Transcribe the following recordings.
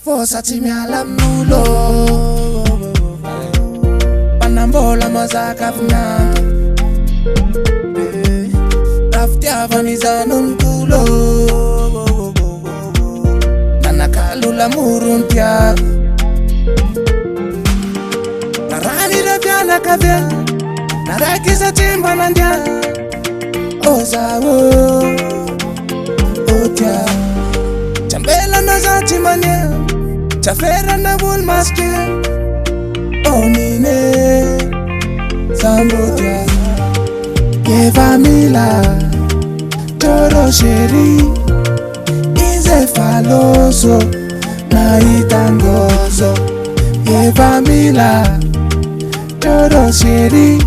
Fosa tsy miala amin'olo mpanambola mazaka avy mianto raha fitiavany zanon'olo nanakalola morony tiako na raha niravianakavela na raiky satria mba nandiana o zaho o tiako Chambelana za chimania Chaferana bul maske Onine Sambodia Kevamila Toro sheri Ize faloso Na itangozo Kevamila Toro sheri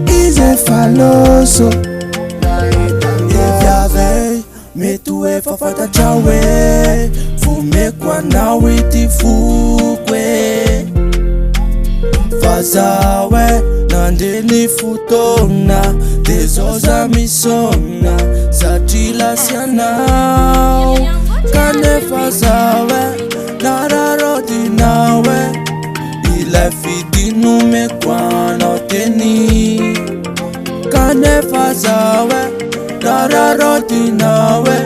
Ize faloso Na itangozo Metu e fafata chawe Fume kwa nawe tifukwe Fazawe Nandeli futona Dezoza misona Satila sianao Kane fazawe Nararoti nawe Ile fidinu mekwa noteni Kane fazawe Nararoti nawe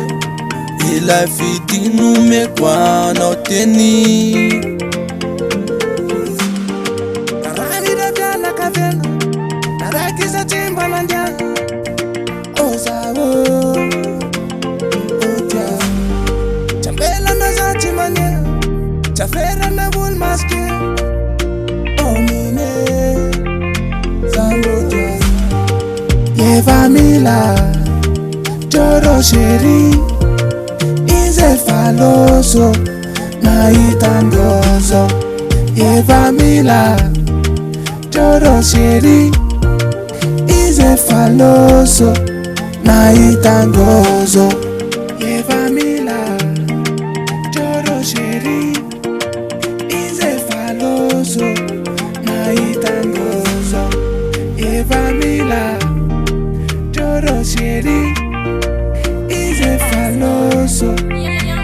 Ila fitinu mekwa noteni Narani da jala kavela Naraki za chimba nandiana Ozawo Otia Chambela na za chimania Chafera na bul maske Omine Zambotia Yevamila Toro sheri Ize faloso Na itangozo Yevamila Toro sheri Ize faloso Na itangozo Yevamila Toro sheri Ize faloso Na itangozo Yevamila Toro sheri Ize faloso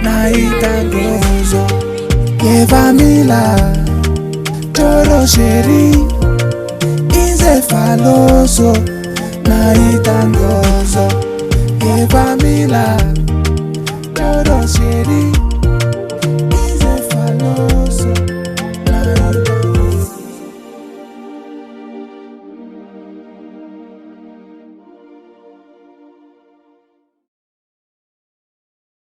Na itangozo Yevamila Toro sheri Ize faloso Na itangozo Yevamila